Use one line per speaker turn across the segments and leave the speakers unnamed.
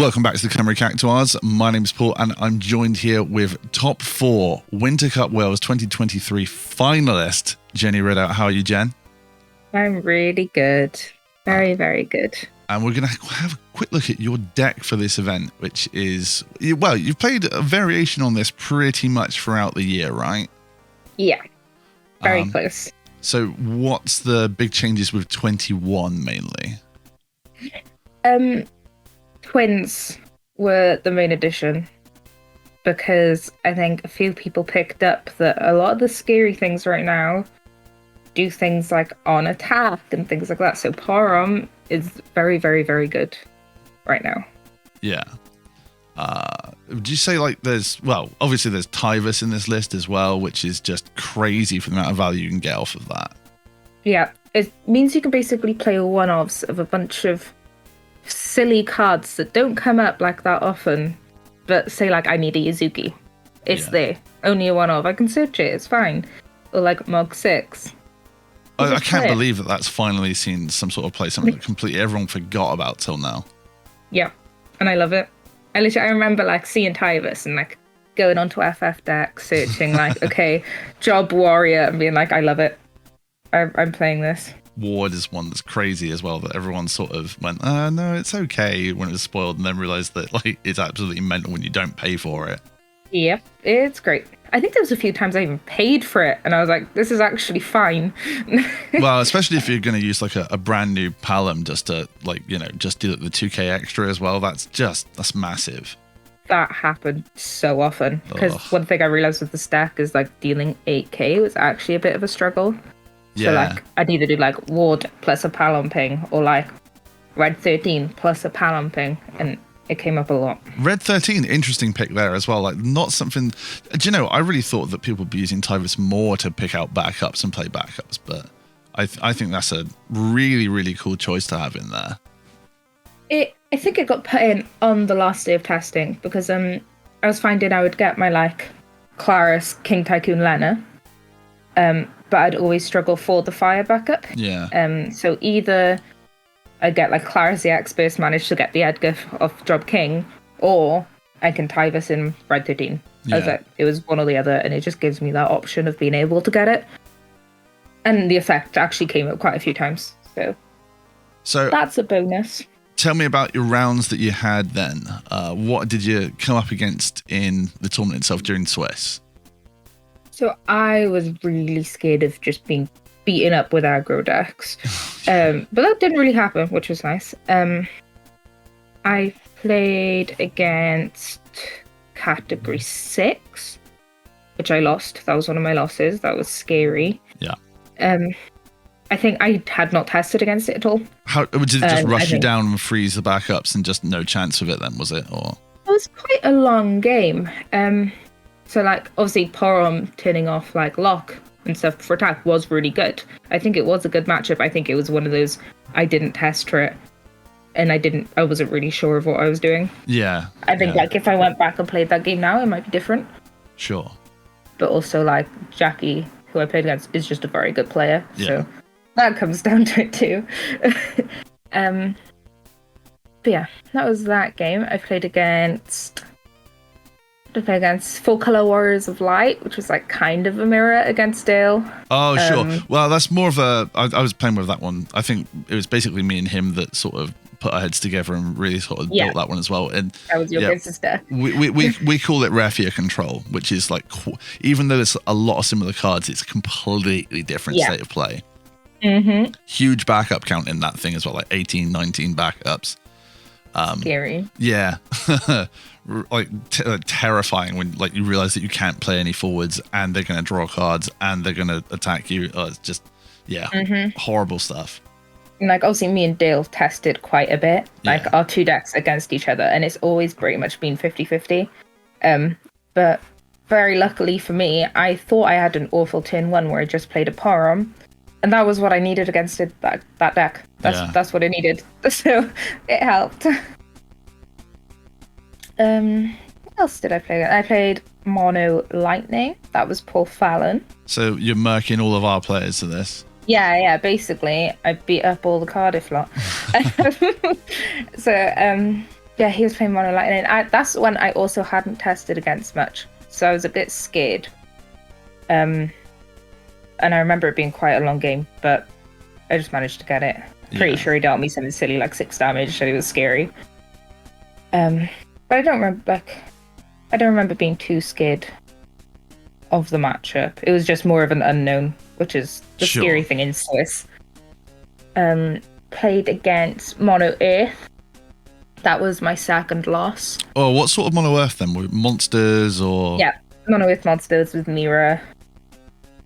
Welcome back to the Cymru Cactuars. My name is Paul, and I'm joined here with top 4 Winter Cup Wales 2023 finalist, Jenny Ridout. How are you, Jen?
I'm really good. Very, very good.
And we're going to have a quick look at your deck for this event, which is, well, you've played a variation on this pretty much throughout the year, right?
Yeah, very close.
So what's the big changes with 21 mainly?
Twins were the main addition because I think a few people picked up that a lot of the scary things right now do things like on attack and things like that. So Param is very, very, very good right now.
Yeah. Would you say like there's, well, obviously there's Tyvus in this list as well, which is just crazy for the amount of value you can get off of that.
Yeah, it means you can basically play one-offs of a bunch of silly cards that don't come up like that often, but say like I need a Yuzuki, it's there, only a one-off, I can search it, it's fine. Or like Mog 6.
I can't believe that that's finally seen some sort of play, something that completely everyone forgot about till now.
Yeah, and I love it. I remember like seeing Tyvus and like going onto FF deck, searching like okay, Job Warrior, and being like I love it, I'm playing this.
Ward is one that's crazy as well, that everyone sort of went, no, it's okay when it was spoiled, and then realized that like it's absolutely mental when you don't pay for it.
Yep, it's great. I think there was a few times I even paid for it, and I was like, this is actually fine.
Well, especially if you're going to use like a brand new Palom just to like, you know, just do the 2k extra as well. That's massive.
That happened so often, because one thing I realized with the stack is like dealing 8k was actually a bit of a struggle.
Yeah.
So like I need to do like Ward plus a Palom ping, or like Red 13 plus a Palom ping, and it came up a lot. Red
13, interesting pick there as well. Like not something, do you know, I really thought that people would be using Tyvus more to pick out backups and play backups, but I think that's a really, really cool choice to have in there.
I think it got put in on the last day of testing because I was finding I would get my like Claris, King Tycoon, Lena, but I'd always struggle for the fire backup.
Yeah.
So either I get like Claris the X-Burst, manage to get the Edgar off Job King, or I can Tyvus in Red 13.
Yeah.
It was one or the other, and it just gives me that option of being able to get it. And the effect actually came up quite a few times. So that's a bonus.
Tell me about your rounds that you had then. What did you come up against in the tournament itself during Swiss? So
I was really scared of just being beaten up with aggro decks. But that didn't really happen, which was nice. I played against Category 6, which I lost. That was one of my losses. That was scary.
Yeah.
I think I had not tested against it at all.
How did it just rush you down and freeze the backups and just no chance of it then, was it? Or
it was quite a long game. So like obviously Param turning off like lock and stuff for attack was really good. I think it was a good matchup. I think it was one of those I didn't test for it, and I wasn't really sure of what I was doing.
Yeah.
I think like if I went back and played that game now, it might be different.
Sure.
But also like Jackie, who I played against, is just a very good player. Yeah. So that comes down to it too. But yeah, that was that game. I played against Full Color Warriors of Light, which was like kind of a mirror against Dale.
Oh, sure. Well, that's more of a... I was playing with that one. I think it was basically me and him that sort of put our heads together and really sort of built that one as well. And
that was your good sister.
We call it Raffia Control, which is like, even though there's a lot of similar cards, it's a completely different state of play.
Mm-hmm.
Huge backup count in that thing as well, like 18, 19 backups.
Scary.
Yeah. Like terrifying when like you realize that you can't play any forwards and they're going to draw cards and they're going to attack you. It's just, horrible stuff.
And like obviously me and Dale tested quite a bit, like our two decks against each other, and it's always pretty much been 50-50. But very luckily for me, I thought I had an awful turn 1 where I just played a Param, and that was what I needed against that deck. That's what I needed. So it helped. What else did I play? I played Mono Lightning. That was Paul Fallon.
So you're murking all of our players to this?
Yeah. Basically, I beat up all the Cardiff lot. So Yeah, he was playing Mono Lightning. That's one I also hadn't tested against much, so I was a bit scared. And I remember it being quite a long game, but I just managed to get it. Pretty sure he dealt me something silly like 6 damage, and it was scary. But I don't remember being too scared of the matchup. It was just more of an unknown, which is the scary thing in Swiss. Played against Mono Earth. That was my second loss.
Oh, what sort of Mono Earth then? Were it monsters or?
Yeah, Mono Earth monsters with Mira.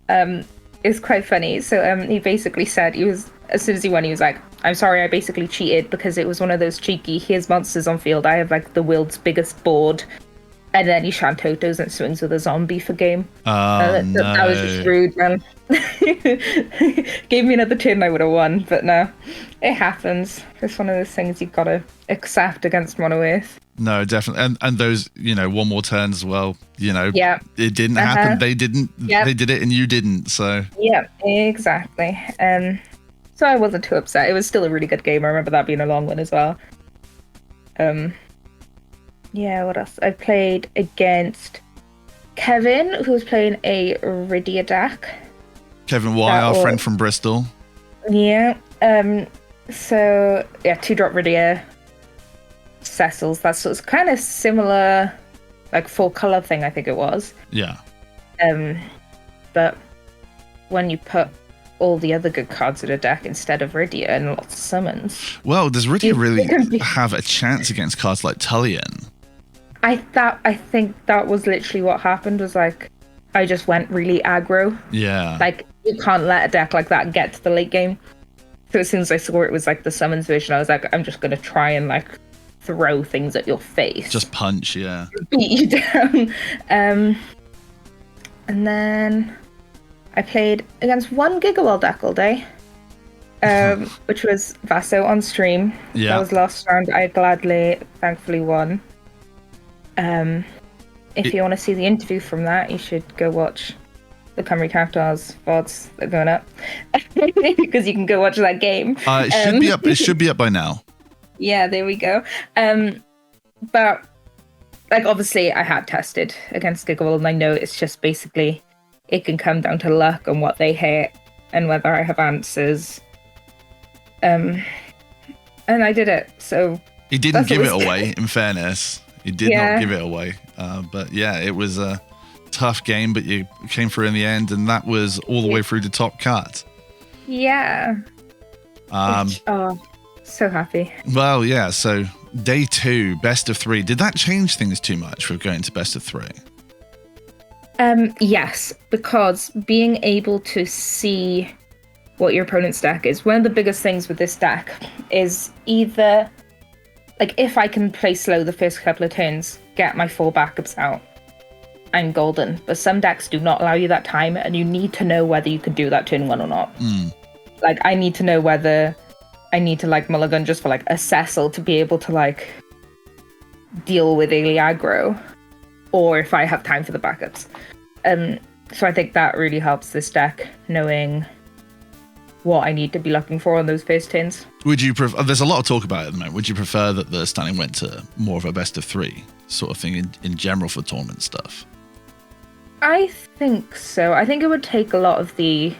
It's quite funny. So he basically said, as soon as he won, he was like, I'm sorry, I basically cheated because it was one of those cheeky, here's monsters on field, I have like the world's biggest board. And then he Shantotos and swings with a zombie for game.
No.
That was just rude, man. Gave me another turn, I would have won, but no. It happens. It's one of those things you've got to accept against Mono Earth.
No, definitely. And those, one more turn as well,
Yeah.
It didn't happen. They didn't. Yep. They did it and you didn't, so.
Yeah, exactly. So I wasn't too upset. It was still a really good game. I remember that being a long one as well. Yeah, what else? I played against Kevin, who was playing a Ridout deck.
Kevin Y, our friend from Bristol.
Yeah. So, yeah, 2-drop Ridout. Cecils. That's kind of similar, like 4-color thing, I think it was.
Yeah.
But when you put all the other good cards in a deck instead of Ridout and lots of summons.
Well, does Ridout really have a chance against cards like Tullian?
I think that was literally what happened, was like, I just went really aggro.
Yeah.
Like, you can't let a deck like that get to the late game. So as soon as I saw it was like the summons version, I was like, I'm just going to try and like throw things at your face.
Just punch, yeah.
Beat you down. And then I played against one Gigawall deck all day, which was Vaso on stream.
Yeah.
That was last round. I thankfully won. If you want to see the interview from that, you should go watch the Cymru Cactuars VODs that are going up, because you can go watch that game.
It should be up. It should be up by now.
Yeah, there we go. But like, obviously, I had tested against Gigawall, and I know it's just basically it can come down to luck and what they hit and whether I have answers. And I did it. So
he didn't give it away. In fairness, he did not give it away. But yeah, it was a tough game, but you came through in the end, and that was all the way through to top cut.
Yeah. So happy.
Well, yeah. So day 2, best of 3. Did that change things too much for going to best of 3?
Yes, because being able to see what your opponent's deck is, one of the biggest things with this deck is either, like, if I can play slow the first couple of turns, get my 4 backups out, I'm golden. But some decks do not allow you that time, and you need to know whether you can do that turn 1 or not. Like, I need to know whether I need to, like, mulligan just for, like, a Cecil to be able to, like, deal with early aggro, or if I have time for the backups. So I think that really helps this deck, knowing what I need to be looking for on those first turns.
Would you prefer, there's a lot of talk about it at the moment, would you prefer that the standing went to more of a best of 3 sort of thing in general for tournament stuff?
I think so. I think it would take a lot of the...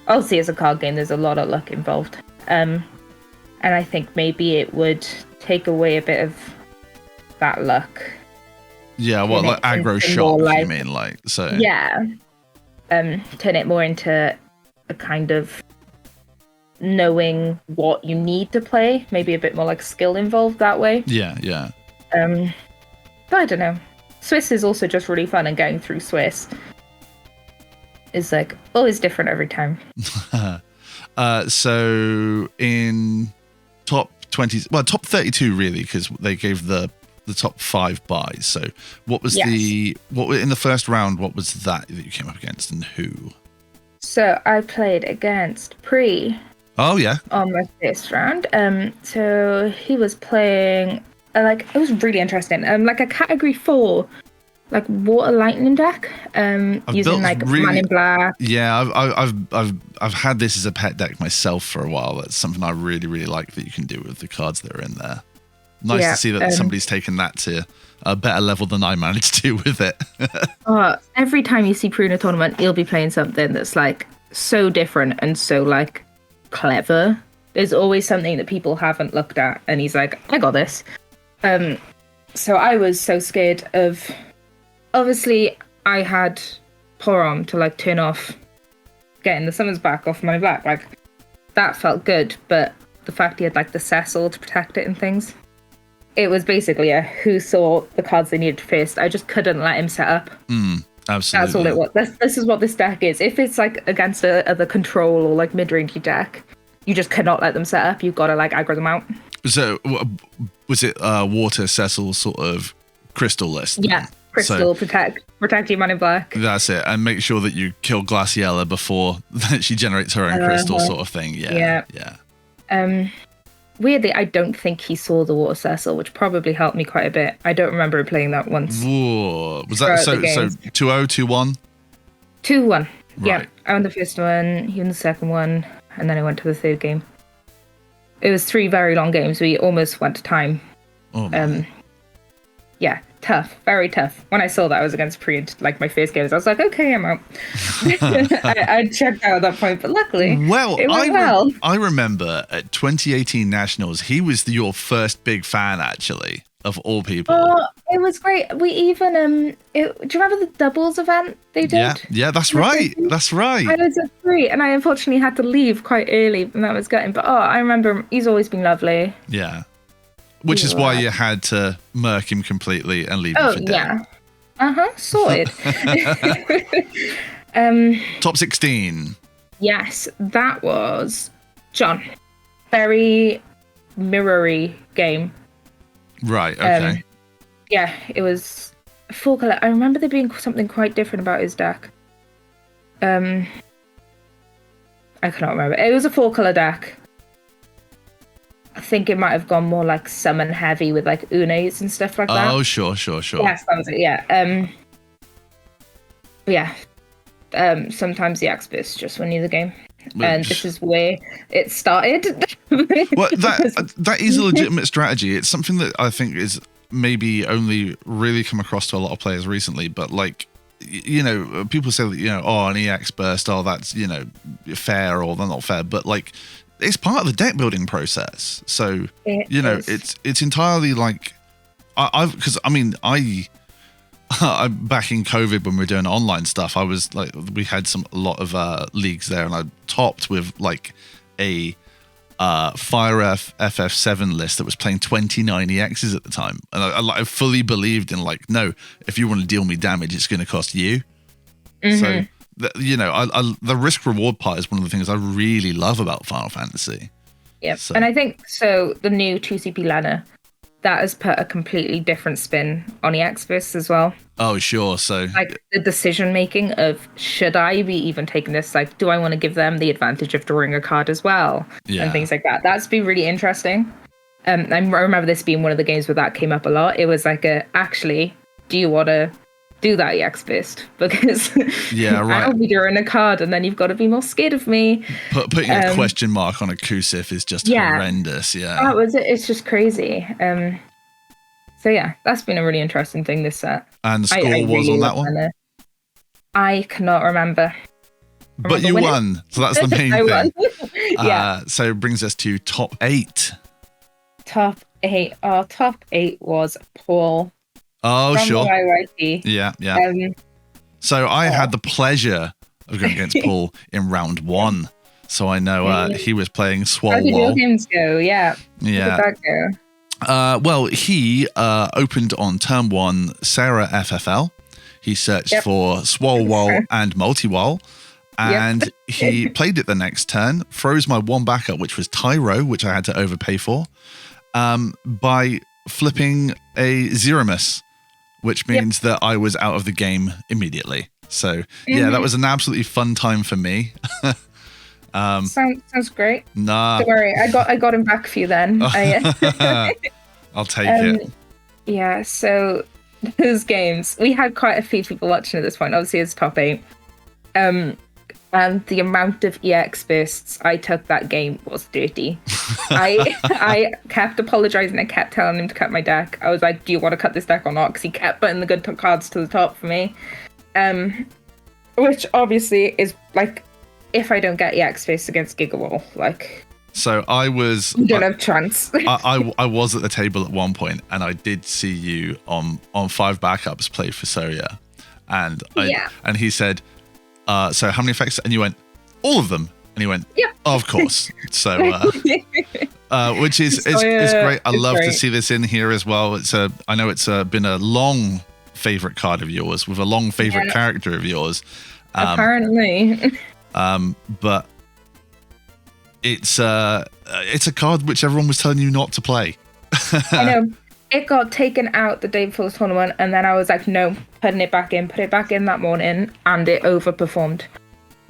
Obviously, as a card game, there's a lot of luck involved. And I think maybe it would take away a bit of that luck.
Yeah, what, like aggro shock, like, you mean, like, so...
Yeah. Turn it more into a kind of knowing what you need to play, maybe a bit more like skill involved that way.
Yeah, yeah.
But I don't know. Swiss is also just really fun, and getting through Swiss is like always different every time.
So in top 20, well, top 32 really, because they gave the top 5 buys. So what was what in the first round? What was that you came up against, and who?
So I played against Pre.
Oh yeah.
On my first round. So he was playing it was really interesting. Like a category 4, like water lightning deck. Using like Man in Black.
Yeah, I've had this as a pet deck myself for a while. That's something I really like that you can do with the cards that are in there. Nice
Yeah,
to see that somebody's taken that to a better level than I managed to with it.
Every time you see Prue in a tournament, he'll be playing something that's like so different and so like clever. There's always something that people haven't looked at, and he's like, I got this. So I was so scared of. Obviously, I had Porom to like turn off getting the summons back off my black. Like that felt good, but the fact he had like the Cecil to protect it and things. It was basically a who saw the cards they needed first. I just couldn't let him set up.
Absolutely.
That's all it was. This is what this deck is. If it's like against the control or like mid-rangey deck, you just cannot let them set up. You've got to like aggro them out.
So was it Water Cecil sort of crystal list?
Yeah, crystal, protect your man in black.
That's it. And make sure that you kill Glaciella before she generates her own crystal sort of thing. Yeah.
Weirdly, I don't think he saw the Water Cecil, which probably helped me quite a bit. I don't remember him playing that once.
Whoa. Was that so 2-0, 2-1?
2-1.
Right.
Yeah. I won the first one, he won the second one, and then I went to the third game. It was 3 very long games. We almost went to time.
Oh, man.
Yeah, tough, very tough. When I saw that I was against Pre, like my first games, I was like, okay, I'm out. I checked out at that point, but luckily, it went well.
I remember at 2018 Nationals, he was your first big fan, actually, of all people.
Oh, it was great. We even, do you remember the doubles event they did?
Yeah, that's right. That's right.
I was at 3, and I unfortunately had to leave quite early, and that was gutting. But I remember he's always been lovely.
Yeah. Which is why you had to murk him completely and leave him for dead.
Yeah. Sorted.
Top 16.
Yes, that was John. Very mirrory game.
Right, okay.
Yeah, it was a 4-color. I remember there being something quite different about his deck. I cannot remember. It was a 4-color deck. I think it might have gone more like summon heavy with like Unes and stuff like that.
Oh, sure.
Yes, that was it, yeah. Sometimes the experts just win you the game. And this is where it started.
Well, that is a legitimate strategy. It's something that I think is maybe only really come across to a lot of players recently, but like, you know, people say that, you know, an EX burst, that's, you know, fair or they're not fair, but like, it's part of the deck building process. So, you know, it's entirely like, I back in COVID when we were doing online stuff, I was like, we had a lot of leagues there, and I topped with like a Fire FF7 list that was playing 29 EXs at the time. And I fully believed in like, no, if you want to deal me damage, it's going to cost you. So, you know, the risk reward part is one of the things I really love about Final Fantasy.
Yep. So. And I think the new 2CP Lana, that has put a completely different spin on EX Bursts as well.
Oh, sure. So
like the decision making of, should I be even taking this? Like, do I want to give them the advantage of drawing a card as well? Yeah. And things like that. That's been really interesting. I remember this being one of the games where that came up a lot. It was like actually, do you want to do that EX Burst? Because I'll be drawing a card and then you've got to be more scared of me.
Putting a question mark on a Kusif is just horrendous. Yeah.
It's just crazy. So yeah, that's been a really interesting thing this set.
And the score was on that one?
I cannot remember.
But you won, so that's the main thing.
Won. Yeah.
So it brings us to top 8.
Top 8. Our top 8 was Paul.
Oh, sure.
YYT.
Yeah. So I had the pleasure of going against Paul in round 1. So I know he was playing Swole.
How did your games go? Yeah. How did that go?
Well, he opened on turn 1 Sarah FFL. He searched for Swole Wall and Multi-Wall. And he played it the next turn, froze my one backup, which was Tyro, which I had to overpay for, by flipping a Zeromus, which means that I was out of the game immediately. So, that was an absolutely fun time for me.
Sounds great.
Nah.
Don't worry, I got him back for you then.
I'll take it.
Yeah, so those games, we had quite a few people watching at this point. Obviously, it's top 8. And the amount of EX bursts I took that game was dirty. I kept apologizing. I kept telling him to cut my deck. I was like, "Do you want to cut this deck or not?" Because he kept putting the good cards to the top for me. Which obviously is like, if I don't get EX space against Gigawall, like.
So I was.
You don't have chance.
I was at the table at one point, and I did see you on 5 backups play for Soria, and and he said, "So how many effects?" And you went, "All of them." And he went, "Yeah, of course." So, which is great. I love to see this in here as well. I know it's been a long favorite card of yours with a long favorite character of yours.
Apparently.
But it's a card which everyone was telling you not to play.
I know. It got taken out the day before the tournament, and then I was like, no, put it back in that morning, and it overperformed.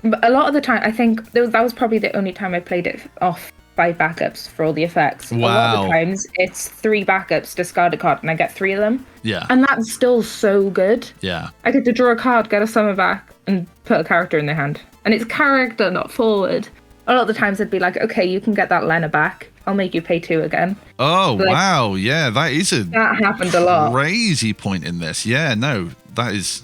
But a lot of the time, I think that was probably the only time I played it off 5 backups for all the effects.
Wow.
A lot of the times, it's 3 backups, discard a card, and I get 3 of them.
Yeah.
And that's still so good.
Yeah.
I get to draw a card, get a summon back, and put a character in their hand. And it's character, not forward. A lot of the times, it'd be like, okay, you can get that Lena back. I'll make you pay 2 again.
Oh, wow. Yeah, that
happened a lot.
Crazy point in this. Yeah, no, that is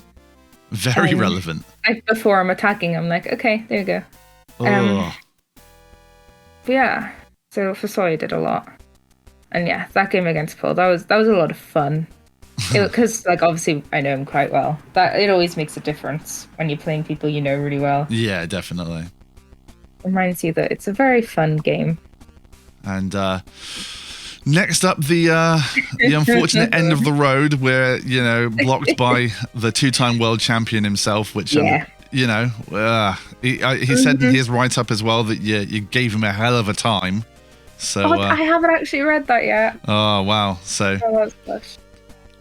very relevant.
Like before I'm attacking, I'm like, okay, there you go. But yeah, so for Soy I did a lot. And yeah, that game against Paul, that was a lot of fun. Because like obviously I know him quite well. That it always makes a difference when you're playing people you know really well.
Yeah, definitely.
Reminds you that it's a very fun game.
And next up, the unfortunate end of the road, where blocked by the 2-time world champion himself, which he said in his write-up as well that you gave him a hell of a time. So
I haven't actually read that yet.
Oh wow! So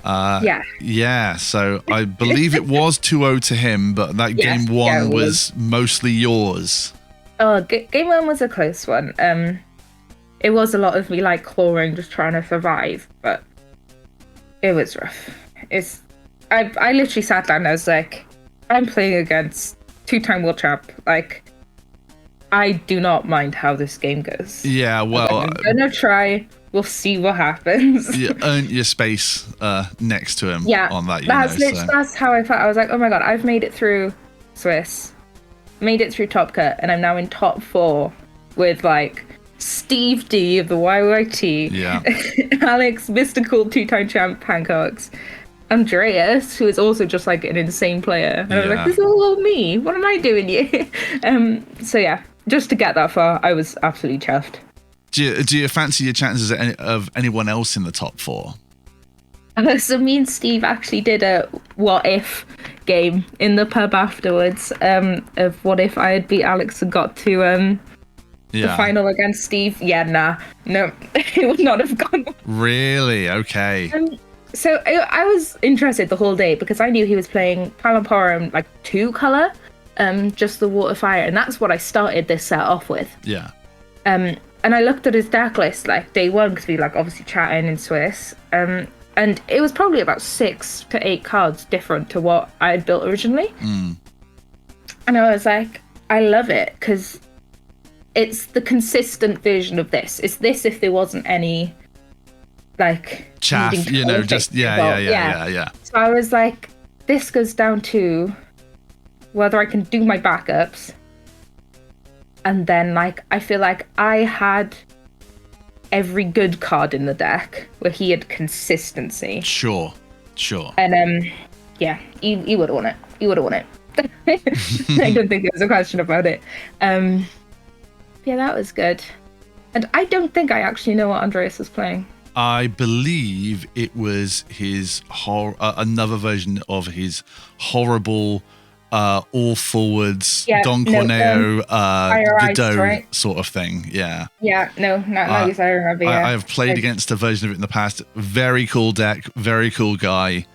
yeah.
So I believe it was 2-0 to him, but that game 1 was mostly yours.
Oh, game 1 was a close one. It was a lot of me like clawing, just trying to survive, but it was rough. I literally sat down and I was like, I'm playing against 2-time world champ. Like, I do not mind how this game goes.
Yeah, well,
I'm gonna try. We'll see what happens.
You earned your space next to him on that.
That's how I felt. I was like, oh my god, I've made it through Swiss, made it through Top Cut, and I'm now in top 4 with like Steve D of the YYT, Alex, mystical 2-time champ Hancocks, Andreas, who is also just like an insane player. And I was like, this is all me. What am I doing here? So yeah, just to get that far, I was absolutely chuffed.
Do you fancy your chances of anyone else in the top 4?
So me and Steve actually did a what if game in the pub afterwards, of what if I had beat Alex and got to the final against Steve. No, it would not have gone.
Really? Okay.
So I was interested the whole day because I knew he was playing Palamporum like 2-color, just the water fire, and that's what I started this set off with.
Yeah.
And I looked at his deck list like day 1 because we like obviously chatting in Swiss, and it was probably about 6 to 8 cards different to what I had built originally. And I was like, I love it because it's the consistent version of this. It's this if there wasn't any like
chaff, just yeah.
So I was like, this goes down to whether I can do my backups, and then like I feel like I had every good card in the deck where he had consistency. Sure. And he would have won it. He would have won it. I don't think there was a question about it. Yeah, that was good. And I don't think I actually know what Andreas was playing.
I believe it was his another version of his horrible all forwards Don Corneo Ridout right? sort of thing. Yeah.
Yeah, not yes, I remember.
I have played against a version of it in the past. Very cool deck, very cool guy.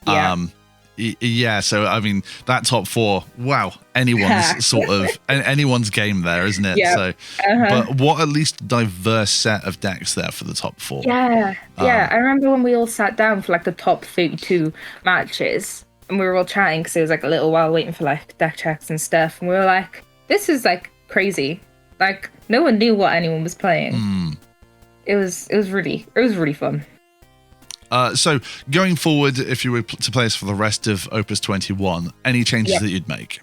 Yeah. So I mean, that top 4, wow, anyone's sort of anyone's game there, isn't it?
Yeah.
So, but what at least diverse set of decks there for the top 4.
Yeah. I remember when we all sat down for like the top 32 matches, and we were all chatting because it was like a little while waiting for like deck checks and stuff, and we were like, "This is like crazy. Like no one knew what anyone was playing. It was really fun.
So going forward, if you were to play this for the rest of Opus 21, any changes that you'd make?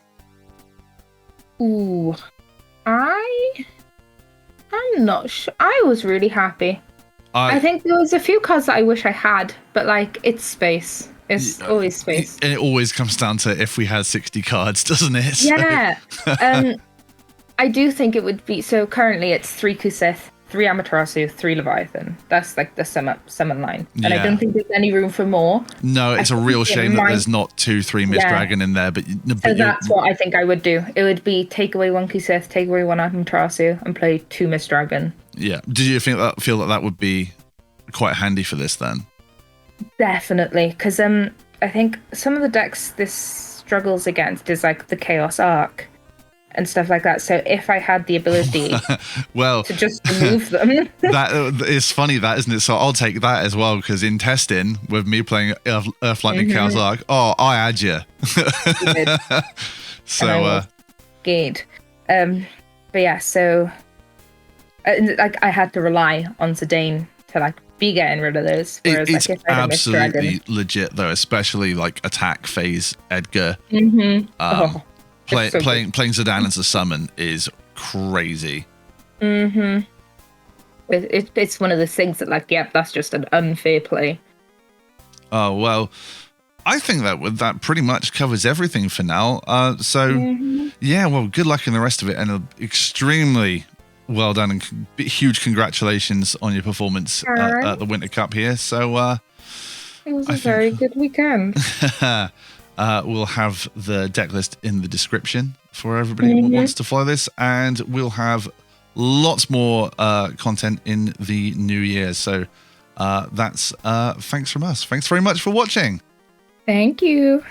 Ooh, I'm not sure. I was really happy. I think there was a few cards that I wish I had, but like it's space. It's always space.
And it always comes down to if we had 60 cards, doesn't it? So.
Yeah. I do think it would be, so currently it's 3 Kusith, 3 Amaterasu, 3 Leviathan. That's like the summon line. And I don't think there's any room for more.
No, it's a real shame that there's not 2-3 Mist Dragon in there. But
so that's what I think I would do. It would be take away 1 Kusith, take away 1 Amaterasu, and play 2 Mist Dragon. Yeah.
Did you feel that would be quite handy for this then?
Definitely, because I think some of the decks this struggles against is like the Chaos Arc and stuff like that. So if I had the ability to just remove them.
That is funny, that, isn't it? So I'll take that as well, because in testing, with me playing Earth Lightning Chaos Arc, I had you.
You did.
So,
good. But yeah, so like I had to rely on Zidane to like be getting rid of those. Whereas,
it's
like, if I
absolutely legit though, especially like attack phase Edgar. Playing Zidane as a summon is crazy.
It's one of those things that like, that's just an unfair play.
Oh well, I think that pretty much covers everything for now. Yeah, well, good luck in the rest of it, and extremely well done, and huge congratulations on your performance at the Winter Cup here. So
it was a very good weekend.
We'll have the deck list in the description for everybody who wants to follow this, and we'll have lots more content in the new year. So that's thanks from us. Thanks very much for watching.
Thank you.